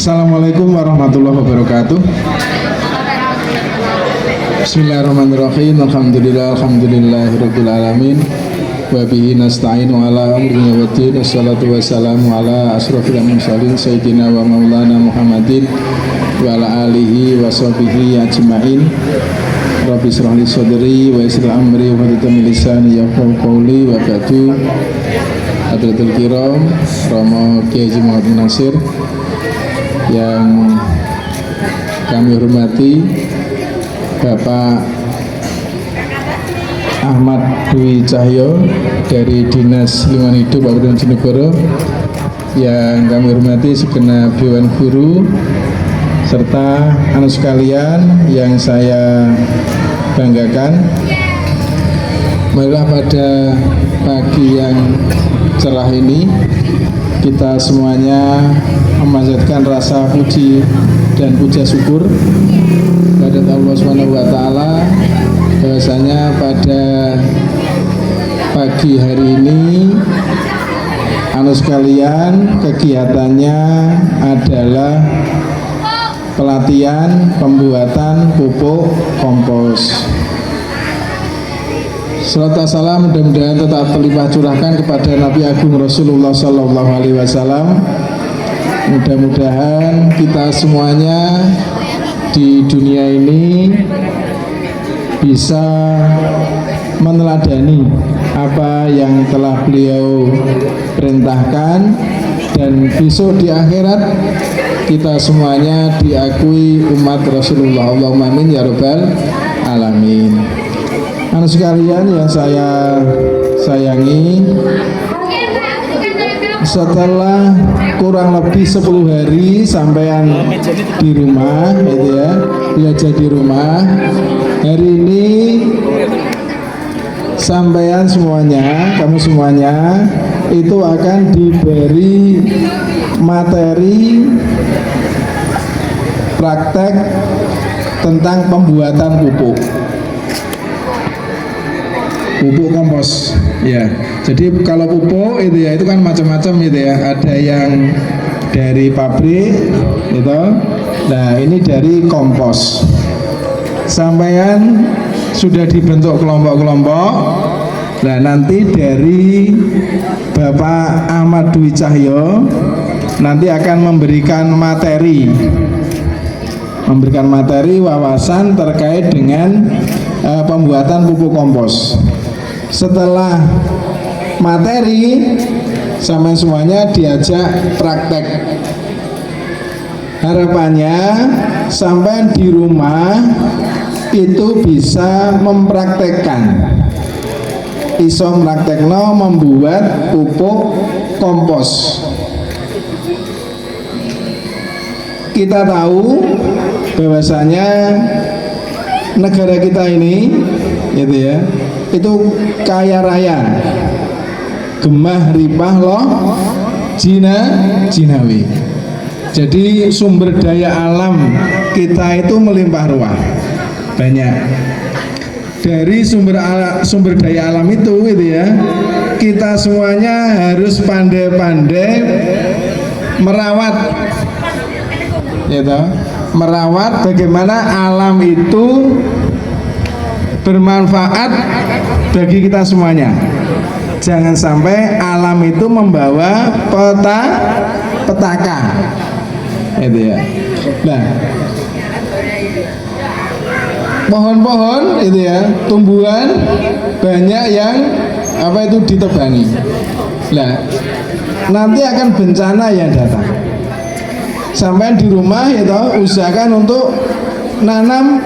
Assalamualaikum warahmatullahi wabarakatuh. Bismillahirrahmanirrahim. Alhamdulillahirabbil alamin. Wa bihi nasta'inu ala amri waddin. Wassalatu wassalamu ala asrofil mursalin sayyidina wa maulana Muhammadin wa ala alihi wa sahbihi ajma'in. Rabbi shrah li sadri wa yassir amri wa hlul lisani yafqahu qawli wa ba'du. Hadratul kiram, Romo Kiai Haji Muhammad Nasir yang kami hormati, Bapak Ahmad Dwi Cahyo dari Dinas Lingkungan Hidup Kabupaten Bojonegoro, yang kami hormati segenap Dewan Guru serta anak sekalian yang saya banggakan. Marilah pada pagi yang cerah ini kita semuanya memanjatkan rasa puji dan puja syukur kepada Allah Subhanahu wa taala bahwasanya pada pagi hari ini anu sekalian kegiatannya adalah pelatihan pembuatan pupuk kompos. Salawat salam mudah-mudahan tetap terlimpah curahkan kepada Nabi Agung Rasulullah Sallallahu Alaihi Wasallam. Mudah-mudahan kita semuanya di dunia ini bisa meneladani apa yang telah beliau perintahkan, dan besok di akhirat kita semuanya diakui umat Rasulullah. Allahumma amin ya rabbal alamin. Anak sekalian yang saya sayangi, setelah kurang lebih 10 hari sampean di rumah, gitu ya, belajar di rumah. Hari ini sampean semuanya, kamu semuanya itu akan diberi materi praktek tentang pembuatan pupuk kompos, ya. Jadi kalau pupuk itu ya, itu kan macam-macam gitu ya. Ada yang dari pabrik, gitu. Nah, ini dari kompos. Sampaian sudah dibentuk kelompok-kelompok. Nah, nanti dari Bapak Ahmad Dwi Cahyo nanti akan memberikan materi wawasan terkait dengan pembuatan pupuk kompos. Setelah materi, sama semuanya diajak praktek. Harapannya sampai di rumah itu bisa mempraktekkan, iso praktekno membuat pupuk kompos. Kita tahu bahwasanya negara kita ini, gitu ya, itu kaya raya, gemah ripah loh jinawi. Jadi sumber daya alam kita itu melimpah ruah, banyak. Dari sumber daya alam itu, gitu ya, kita semuanya harus pandai-pandai merawat, gitu. Merawat bagaimana alam itu bermanfaat bagi kita semuanya. Jangan sampai alam itu membawa petaka, itu ya. Nah, pohon-pohon itu ya, tumbuhan banyak yang itu ditebangi. Nah, nanti akan bencana yang datang. Sampai di rumah itu usahakan untuk nanam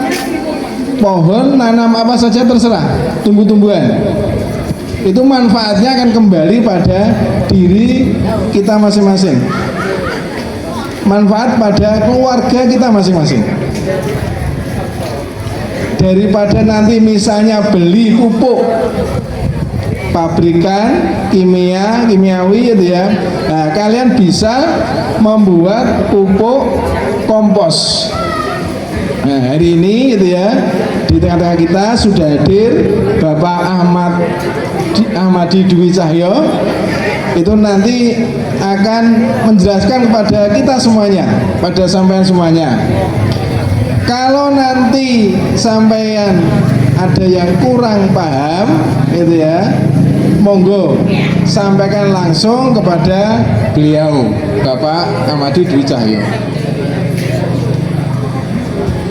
pohon, nanam apa saja terserah, tumbuh-tumbuhan. Itu manfaatnya akan kembali pada diri kita masing-masing, manfaat pada keluarga kita masing-masing. Daripada nanti misalnya beli pupuk pabrikan kimiawi, gitu ya. Nah, kalian bisa membuat pupuk kompos. Nah, hari ini, gitu ya, di tengah-tengah kita sudah hadir Bapak Ahmadi Dwi Cahyo. Itu nanti akan menjelaskan kepada kita semuanya, pada sampean semuanya. Kalau nanti sampean ada yang kurang paham, gitu ya, monggo sampaikan langsung kepada beliau, Bapak Ahmadi Dwi Cahyo.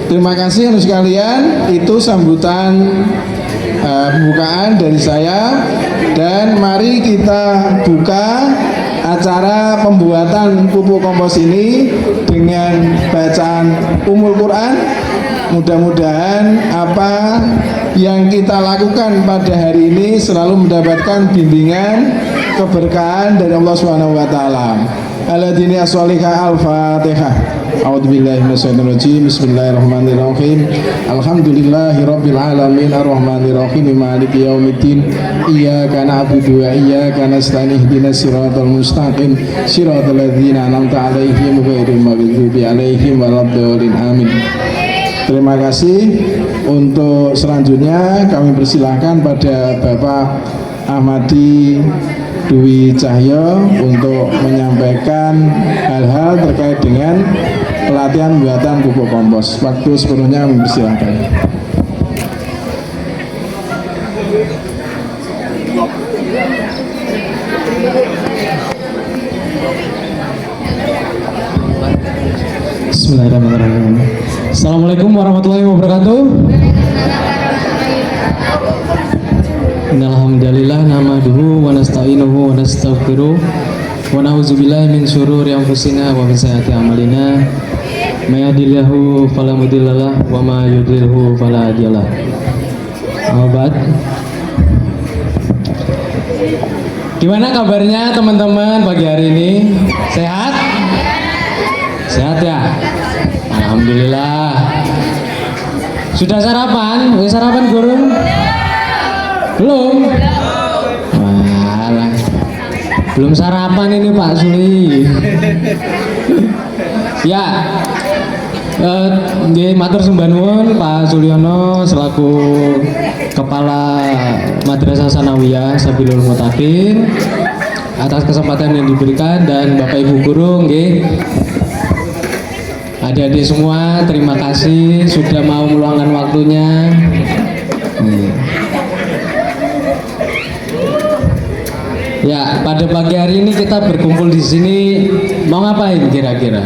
Terima kasih untuk sekalian, itu sambutan pembukaan dari saya, dan mari kita buka acara pembuatan pupuk kompos ini dengan bacaan Ummul Quran. Mudah-mudahan apa yang kita lakukan pada hari ini selalu mendapatkan bimbingan keberkahan dari Allah Subhanahu wa taala. Alladzina as-solihah al-Fatihah. A'udzubillahi minasyaitonir rajim. Bismillahirrahmanirrahim. Alhamdulillahirabbil alamin arrahmanirrahim maliki yaumiddin. Iyyaka na'budu wa iyyaka nasta'in ihdinas siratal mustaqim siratal ladzina an'amta 'alaihim ghairil maghdubi 'alaihim waladdallin. Amin. Terima kasih. Untuk selanjutnya kami persilahkan pada Bapak Ahmadi Dwi Cahyo untuk menyampaikan hal-hal terkait dengan pelatihan buatan pupuk kompos. Waktu sepenuhnya kami persilahkan. Bismillahirrahmanirrahim. Assalamualaikum warahmatullahi wabarakatuh. Innalhamdalillah nahmaduhu wa nasta'inuhu wa nastaghfiruh wa na'udzubillahi min syururi anfusina wa min sayyiati a'malina. May yahdihillahu fala mudhillalah wa may yudlilhu fala hadiyalah. Amma ba'd. Gimana kabarnya teman-teman pagi hari ini? Sehat? Sehat ya? Alhamdulillah. Sudah sarapan? Udah sarapan gurung? Belum? Walah. Belum sarapan ini Pak Suli. Ya. Matur sembah nuwun Pak Sulyono selaku Kepala Madrasah Sanawiyah Sabilul Muttaqin atas kesempatan yang diberikan, dan Bapak Ibu guru nggih, adik-adik semua, terima kasih sudah mau meluangkan waktunya. Ya, pada pagi hari ini kita berkumpul di sini mau ngapain kira-kira?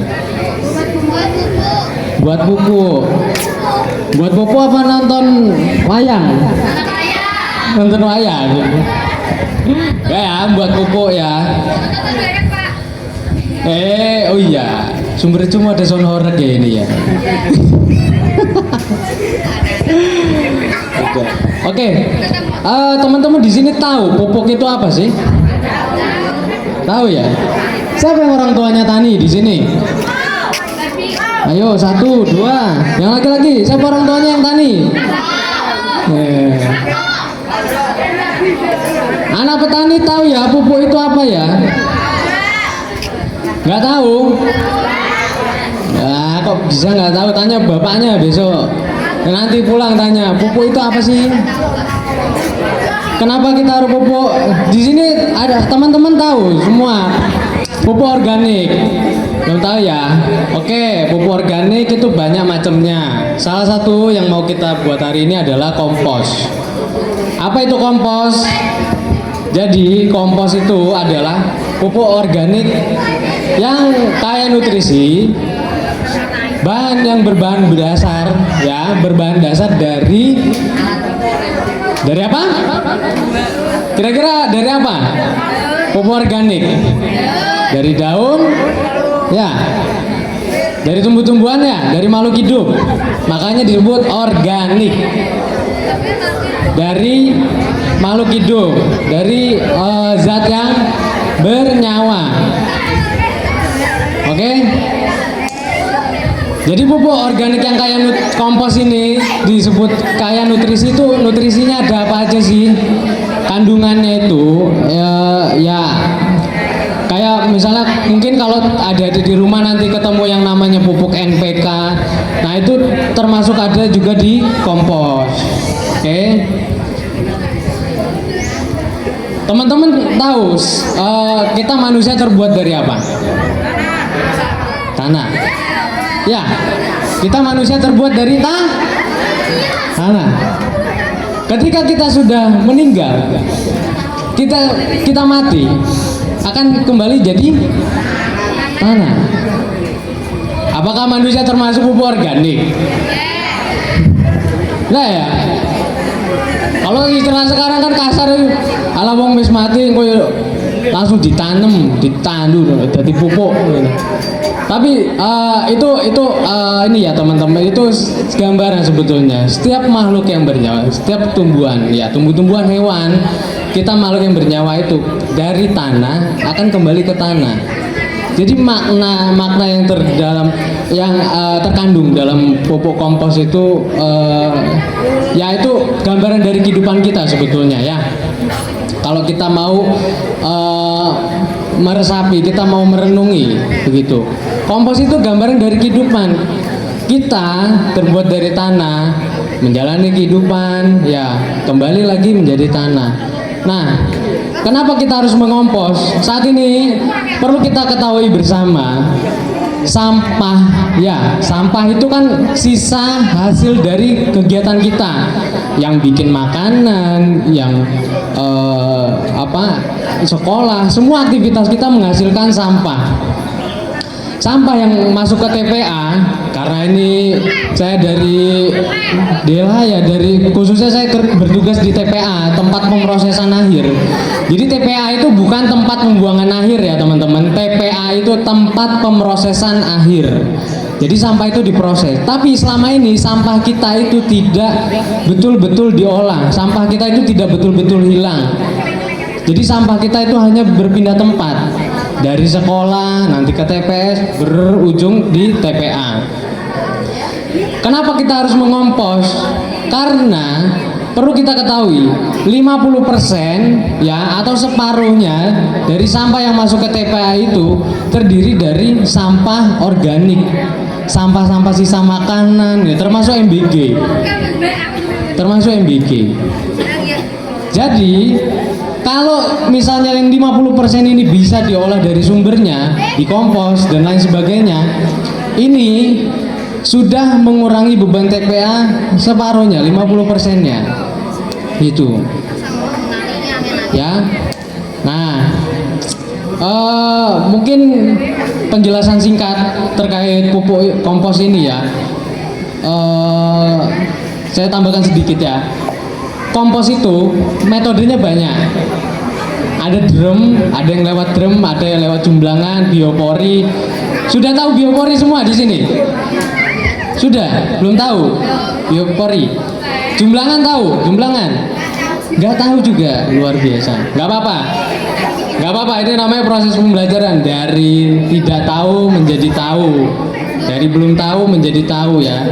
Buat buku. Buat buku apa nonton wayang? Nonton wayang. Ya, buat buku ya. Oh iya, sumber cuma ada sound horror ya ini ya. Oke. Teman-teman di sini tahu pupuk itu apa sih? Tahu ya? Siapa yang orang tuanya tani di sini? Ayo, 1, 2. Yang laki-laki, siapa orang tuanya yang tani? Anak petani tahu ya pupuk itu apa ya? Nggak tahu? Nah, kok bisa nggak tahu? Tanya bapaknya besok. Nanti pulang tanya, pupuk itu apa sih? Kenapa kita harus pupuk? Di sini ada teman-teman tahu semua. Pupuk organik. Belum tahu ya? Oke, pupuk organik itu banyak macamnya. Salah satu yang mau kita buat hari ini adalah kompos. Apa itu kompos? Jadi kompos itu adalah pupuk organik yang kaya nutrisi, bahan yang berbahan dasar ya, berbahan dasar dari apa? Kira-kira dari apa? Pupuk organik. Dari daun ya, dari tumbuh-tumbuhan ya, dari makhluk hidup. Makanya disebut organik. Dari makhluk hidup, dari zat yang bernyawa. Oke? Jadi pupuk organik yang kaya kompos ini disebut kaya nutrisi. Itu nutrisinya ada apa aja sih? Kandungannya itu ya kayak misalnya mungkin kalau ada di rumah nanti ketemu yang namanya pupuk NPK. Nah, itu termasuk ada juga di kompos. Oke. Teman-teman tahu kita manusia terbuat dari apa? Tanah. Ya, kita manusia terbuat dari tanah. Ketika kita sudah meninggal, kita mati, akan kembali jadi tanah. Apakah manusia termasuk pupuk organik? Nah ya, kalau istilah sekarang kan kasar, ala wong wis mati koyo langsung ditanam, ditandur, jadi pupuk. Tapi itu ini ya teman-teman, itu gambaran sebetulnya. Setiap makhluk yang bernyawa, setiap tumbuhan, ya tumbuh-tumbuhan, hewan, kita makhluk yang bernyawa itu dari tanah akan kembali ke tanah. Jadi makna yang terkandung dalam pupuk kompos itu ya itu gambaran dari kehidupan kita sebetulnya ya. Kalau kita mau meresapi, kita mau merenungi begitu. Kompos itu gambaran dari kehidupan. Kita terbuat dari tanah, menjalani kehidupan, ya kembali lagi menjadi tanah. Nah, kenapa kita harus mengompos? Saat ini perlu kita ketahui bersama, sampah, ya sampah itu kan sisa hasil dari kegiatan kita, yang bikin makanan, yang sekolah, semua aktivitas kita menghasilkan sampah. Sampah yang masuk ke TPA, karena ini saya dari Dela ya, khususnya saya bertugas di TPA, tempat pemrosesan akhir. Jadi TPA itu bukan tempat pembuangan akhir ya teman-teman. TPA itu tempat pemrosesan akhir. Jadi sampah itu diproses. Tapi selama ini sampah kita itu tidak betul-betul diolah. Sampah kita itu tidak betul-betul hilang. Jadi sampah kita itu hanya berpindah tempat. Dari sekolah nanti ke TPS, berujung di TPA. Kenapa kita harus mengompos? Karena perlu kita ketahui 50% ya atau separuhnya dari sampah yang masuk ke TPA itu terdiri dari sampah organik, sampah-sampah sisa makanan ya, termasuk MBG. Jadi kalau misalnya yang 50% ini bisa diolah dari sumbernya, dikompos dan lain sebagainya, ini sudah mengurangi beban TPA separuhnya, 50%-nya. Itu. Ya. Nah, mungkin penjelasan singkat terkait pupuk kompos ini ya. Saya tambahkan sedikit ya. Kompos itu metodenya banyak. Ada drum, ada yang lewat drum, ada yang lewat jumblangan, biopori. Sudah tahu biopori semua di sini? Sudah? Belum tahu? Biopori. Jumblangan tahu? Jumblangan? Nggak tahu juga, luar biasa. Nggak apa-apa. Nggak apa-apa, ini namanya proses pembelajaran. Dari tidak tahu menjadi tahu. Dari belum tahu menjadi tahu ya.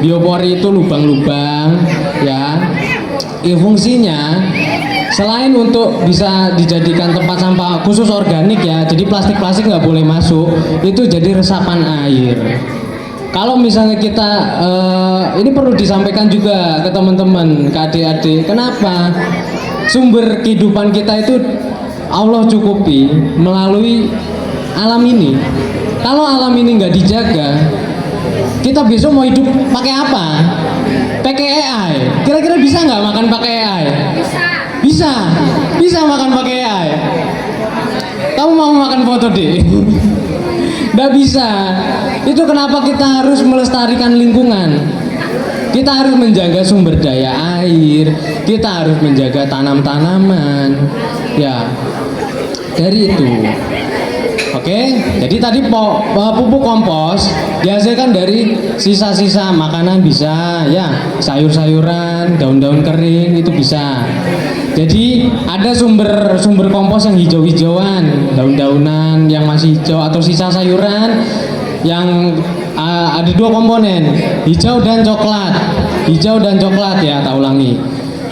Biopori itu lubang-lubang ya. Fungsinya selain untuk bisa dijadikan tempat sampah khusus organik ya, jadi plastik-plastik nggak boleh masuk, itu jadi resapan air. Kalau misalnya kita ini perlu disampaikan juga ke teman-teman, ke adik-adik, kenapa sumber kehidupan kita itu Allah cukupi melalui alam ini. Kalau alam ini nggak dijaga, kita besok mau hidup pakai apa? Pakai AI. Kira-kira bisa nggak makan pakai AI? Bisa makan pakai AI. Kamu mau makan foto deh? Nggak bisa. Itu kenapa kita harus melestarikan lingkungan. Kita harus menjaga sumber daya air. Kita harus menjaga tanam-tanaman. Ya, dari itu. Oke, jadi tadi pupuk kompos dihasilkan dari sisa-sisa makanan bisa, ya sayur-sayuran, daun-daun kering itu bisa. Jadi ada sumber kompos yang hijau-hijauan, daun-daunan yang masih hijau atau sisa sayuran yang ada dua komponen, hijau dan coklat. Hijau dan coklat ya, tak ulangi.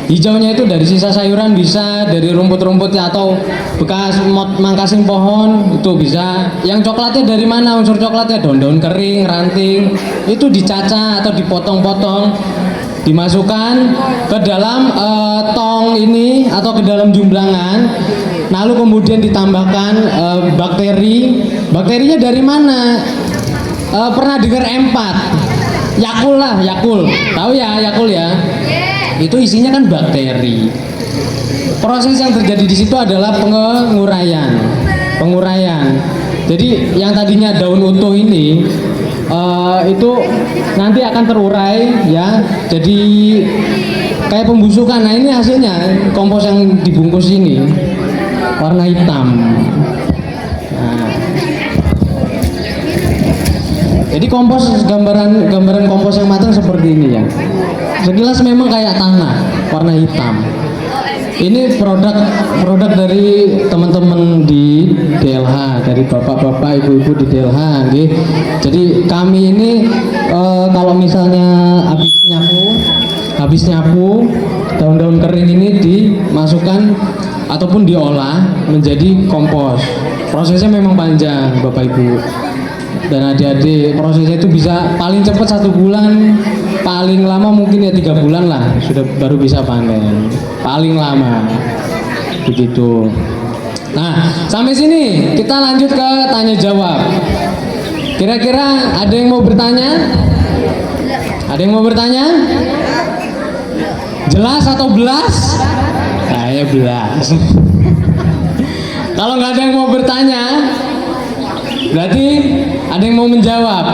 Hijaunya itu dari sisa sayuran bisa, dari rumput-rumputnya atau bekas mangkasing pohon itu bisa. Yang coklatnya dari mana unsur coklatnya? Daun-daun kering, ranting, itu dicacah atau dipotong-potong. dimasukkan ke dalam tong ini atau ke dalam jumblangan, lalu kemudian ditambahkan bakteri. Bakterinya dari mana? Pernah dengar M4? Yakul lah, Yakul. Tahu ya Yakul ya? Itu isinya kan bakteri. Proses yang terjadi di situ adalah penguraian. Jadi yang tadinya daun utuh ini itu nanti akan terurai ya. Jadi kayak pembusukan. Nah ini hasilnya kompos yang dibungkus ini warna hitam. Nah, jadi kompos gambaran kompos yang matang seperti ini ya. Sekilas memang kayak tanah warna hitam. Ini produk dari teman-teman di DLH, dari bapak-bapak, ibu-ibu di DLH, gitu. Jadi kami ini kalau misalnya habis nyapu daun-daun kering ini dimasukkan ataupun diolah menjadi kompos. Prosesnya memang panjang, bapak ibu dan adik-adik. Prosesnya itu bisa paling cepat 1 bulan, paling lama mungkin ya 3 bulan lah sudah baru bisa panen, paling lama begitu. Nah sampai sini kita lanjut ke tanya jawab. Kira-kira ada yang mau bertanya? Ada yang mau bertanya? Jelas atau belas? Kayaknya belas. Kalau nggak ada yang mau bertanya, berarti ada yang mau menjawab.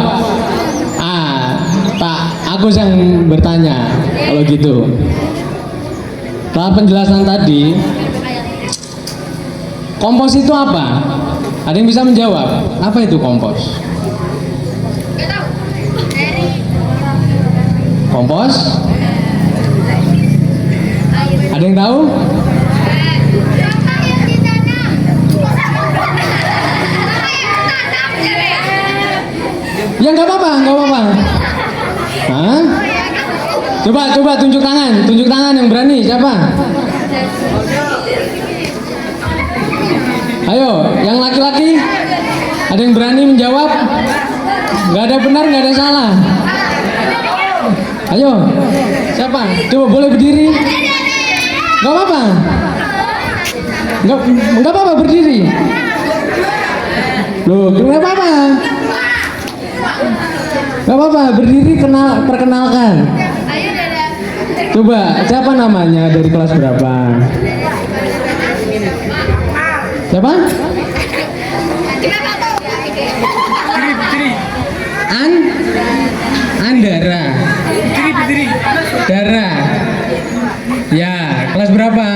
Pak Agus yang bertanya kalau gitu. Setelah penjelasan tadi, kompos itu apa? Ada yang bisa menjawab? Apa itu kompos? Kompos? Ada yang tahu? Ya nggak apa-apa. Hah? Coba tunjuk tangan yang berani, siapa? Ayo, yang laki-laki ada yang berani menjawab? Nggak ada benar, nggak ada salah. Ayo, siapa? Coba boleh berdiri? Nggak apa-apa. Nggak apa-apa berdiri. Loh, nggak apa-apa. Gak apa-apa, berdiri perkenalkan. Coba, siapa namanya, dari kelas berapa? Siapa? Andara. Dara. Ya, kelas berapa?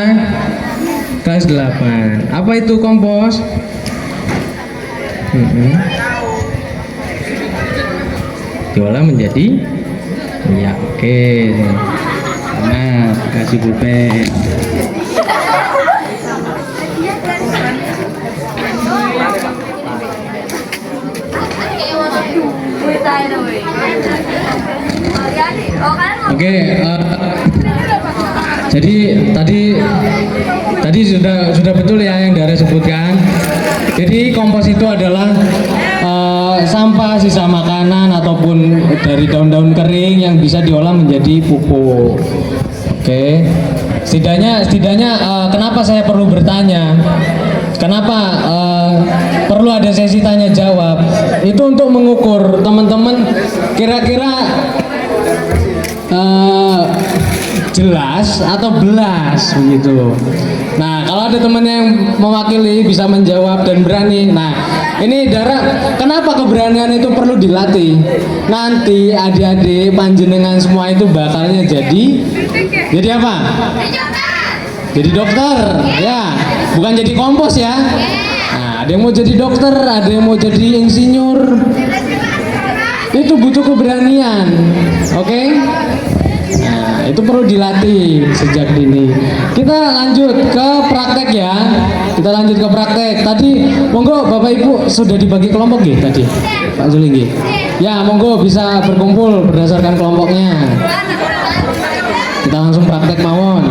Kelas 8. Apa itu kompos? Diolah menjadi minyak. Oke. Nah, kasih pulpen. Oke, jadi tadi sudah betul ya yang Dara sebutkan. Jadi kompos itu adalah sampah sisa makanan ataupun dari daun-daun kering yang bisa diolah menjadi pupuk. Oke. Setidaknya kenapa saya perlu bertanya? Kenapa perlu ada sesi tanya jawab? Itu untuk mengukur teman-teman kira-kira jelas atau belas begitu. Nah, kalau ada teman yang mewakili bisa menjawab dan berani. Nah, ini Dara, kenapa keberanian itu perlu dilatih? Nanti adik-adik panjenengan semua itu bakalnya jadi apa? Jadi dokter, ya, bukan jadi kompos ya. Nah, ada yang mau jadi dokter, ada yang mau jadi insinyur. Itu butuh keberanian, oke? Nah, itu perlu dilatih sejak dini. Kita lanjut ke praktek ya. Kita lanjut ke praktek. Tadi, monggo Bapak Ibu sudah dibagi kelompok ya tadi, Pak Zulinggi. Ya, monggo bisa berkumpul berdasarkan kelompoknya. Kita langsung praktek mawon.